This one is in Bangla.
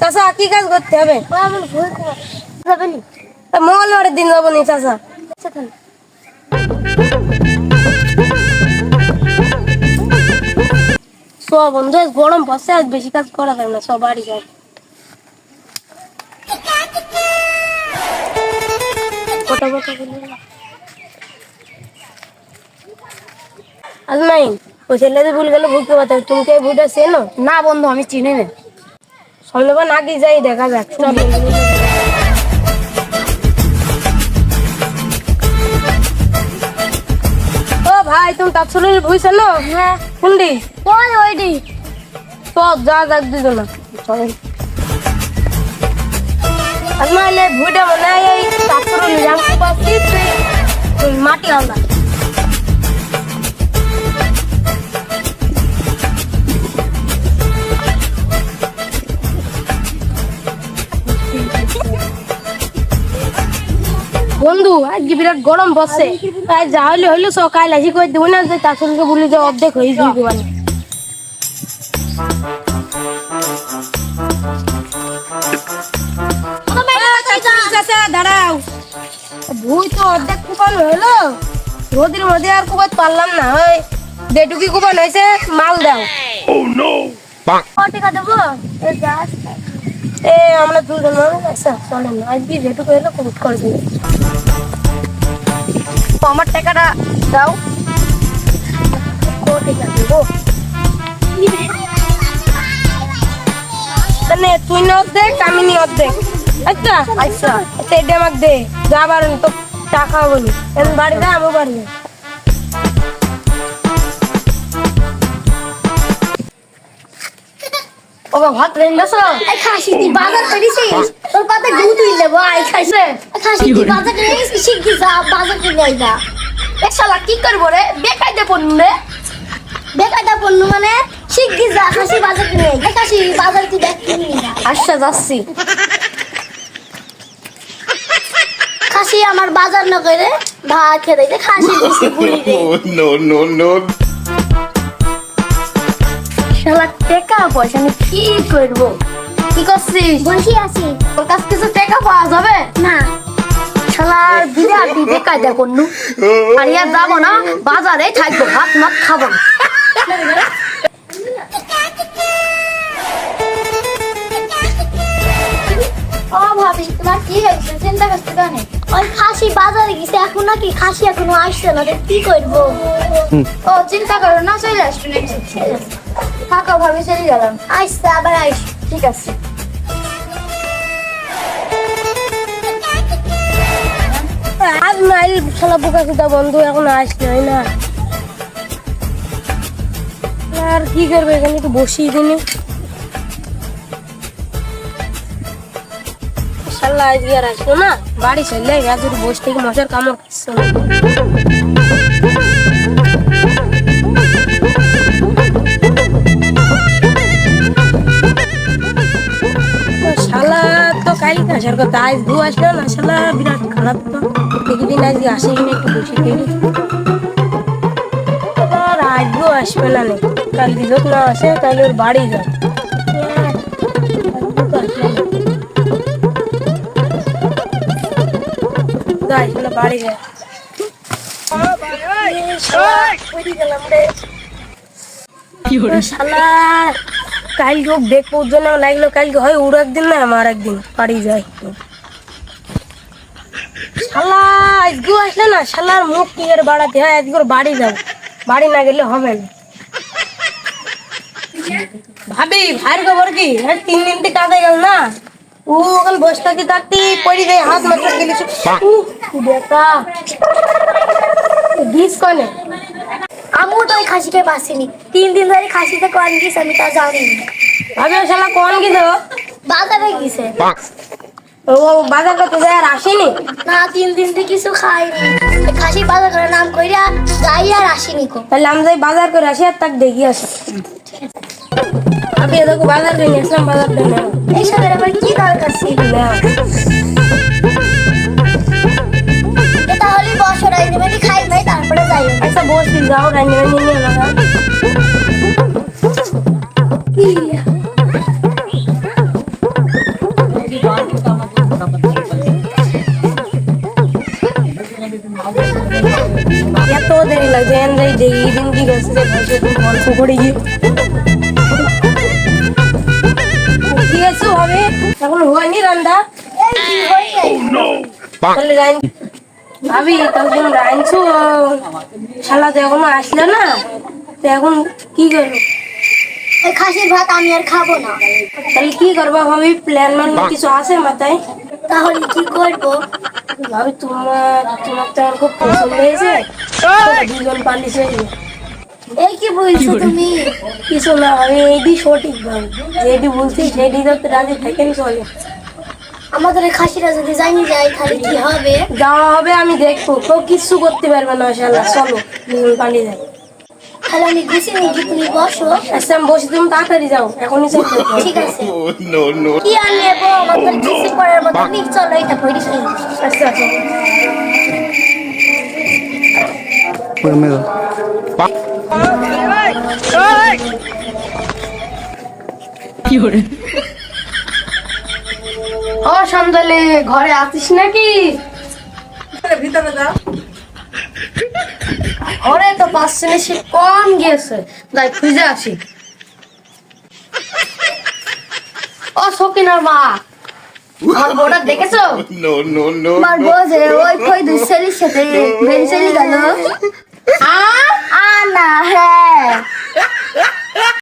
চাচা কি কাজ করতে হবে? মঙ্গলবারের দিন যাবো নি চাচা। সব বন্ধু গরম পড়ছে, আজ বেশি কাজ করা যাবে না, সব বাড়ি যায়। আজমাইন ওই ছেলেতে ভুল গেল বুঝতে পারতে, তুমি কে বুঝতে চেনো? না বন্ধু, আমি চিনি না। সন্ধ্যেবার আগে যাই, দেখা যাক। ও ভাই, তুমি তাপসলের বই চেনো? হ্যাঁ। কোনটি? ওইটি। সব যা যাক দুজন চলেন। আজমাইলে ভুইটা মনে হয় এই তাপসলের জামা পাচ্ছি, তুই মাটি আনলা। বন্ধু আজকে বিরাট গরম পড়ছে, তাই যা হইলে হইলো সকাল আসি করে দেবো না, যে তাসলকে বলি যে অর্ধেক হয়ে যাবে। দাঁড়াও, ভুই তো অর্ধেক কুপান হলো, রোদের মধ্যে আর কুপাত পারলাম না। ওই যেটুকি কুপান হয়েছে মাল দাও। দেবো আমরা দুজন মানুষ চলেন, আজকে যেটুকু হলো কুপ করে দেবে। আমার টাকাটা দাও। টাকা দেবো তুই না অর্ধেক, আমি নি অর্ধেক। আচ্ছা আচ্ছা আচ্ছা, এটা আমাকে দে, যাবার তো টাকা বলি বাড়ি যা, আমি বাড়ি যাই। ওগো ভাত রেন্দাছ খাসি তুই বাজার করেছিস, তোর পাতে দুধ হইলে ভাই খাইছে। খাসি তুই বাজার করেছিস, শিখি যা বাজার করে আইবা। এ শালা কি করবো রে, বেকায়দা পণ্য রে। বেকায়দা পণ্য মানে শিখি যা, খাসি বাজার করে আই। খাসি বাজার তুই দেখ কিনি না। আচ্ছা যাচ্ছি। খাসি আমার বাজার না করে ভাত খেতে দে, খাসি বেশি বুড়ি রে। No no no. শালা টাকা পয়সা আমি কি করবো? কি করছিস? বসে আছি। তোর কাছে কিছু টাকা পাওয়া যাবে না। শালার বিরাট বেকায়দা পণ্য। আর ইয়ার যাবো না, বাজারে থাকবো, ভাত মাত খাবো না। ও ভাবি, তোমার কি হয়েছে? চিন্তা করতে কেন? ওই খাসি বাজারে গেছে, এখন নাকি খাসি এখনো আসছে না, কি করবো? ও চিন্তা করো না, চলে আসবে না। থাকো ভাবি, চলে গেলাম। আসছে আবার আইস। ঠিক আছে। আজ মাইল শালা বোকা সুতা বন্ধু এখন আসলে হয় না। আর কি করবে, এখানে একটু বসিয়ে দিনে। শালা আজকে আর আসলো না, বাড়ি চললে আজ একটু বসে থেকে মশার কামড় খাচ্ছে না। শালা তো কালকে আসার কথা, আজ দু আসলো না। শালা বিরাট খারাপ তো, একদিন আজকে আসে কিনা একটু বসে থেকে। আর আজও আসবে না, কাল দিজক না আসে তাহলে ওর বাড়ি যাও। বাড়ি যায় শালা। কালকে হোক দেখবো জন্য লাগলো, কালকে হয় ওর একদিন না আমার একদিন বাড়ি যায়। শালা আজকেও আসলে না, শালার মুখ কি আর বাড়াতে হয়, আজকে ওর বাড়ি যাও, বাড়ি না গেলে হবে না। ভাবি ভাইয়ের খবর কি? 3 দিন থেকে কাজে গেল না, ও ওখানে বসে থাকি থাকতে পড়ি যায়, হাত মাত্র গেলিস বেটা দিস কনে। আমু তো ওই খাসিকে বাসিনি, 3 দিন ধরে খাসিতে কোন গেছে আমি তা জানি না। ভাবি শালা কোন গেছে? বাজারে গেছে। ও বাজার করতে যায় আর আসেনি না, 3 দিন থেকে কিছু খাইনি। খাসি বাজার করে নাম কইরা যাই আর আসেনি কো। তাহলে আমি যাই বাজার করে আসি আর তাক দেখি আসি। আমি দেখো বাজার করে নিয়ে আসলাম, বাজার করে নেব। এইসবের আবার কি দরকার ছিল? তাহলে বসো, রাইনি খাই নাই তারপরে যাই। আচ্ছা বসি, যাও রান্না নিয়ে লাগা। যে গল্প করে গিয়ে ঠিক আছে হবে এখন হয়নি রান্না তাহলে ভাবি তখন রাঁধছো শালা তো এখনো আসলো না তো এখন কি করবো এই খাসির ভাত আমি আর খাবো না। তাহলে কি করবো ভাবি প্ল্যান মান কিছু আছে মাথায় তাহলে কি করবো? ভাবি তোমার তো আমার খুব পছন্দ হয়েছে দুজন পালিশ হয়ে যাবে এই কি বলছো তুমি? কিছু না ভাবি এইটি সঠিক ভাবি যেটি বলছি সেটি তো রাজি থাকেন চলে আমাদের এই খাসিটা যদি জানি যায় তাহলে কি হবে? যাওয়া হবে আমি দেখবো কেউ কিচ্ছু করতে পারবে না শালা চলো দুজন পালিয়ে যাই তাহলে আমি গুছিয়ে নিই, তুমি বসো। আচ্ছা আমি বসে তুমি তাড়াতাড়ি যাও এখনই চল ঠিক আছে। কি আর নেবো আমাদের কিছু করার মতো নেই, চলো এটা পড়ি। আচ্ছা আচ্ছা ও সন্ধ্যালে ঘরে আছিস নাকি ভিতরে যাও ঘরে তো পাচ্ছে না সে কম গিয়েছে যাই খুঁজে আসি ও সকিনার মা আমার বউটা দেখেছো আমার বোঝে ওই কই দুই ছেলের সাথে বেরিয়ে চলে গেল। আ না হ্যাঁ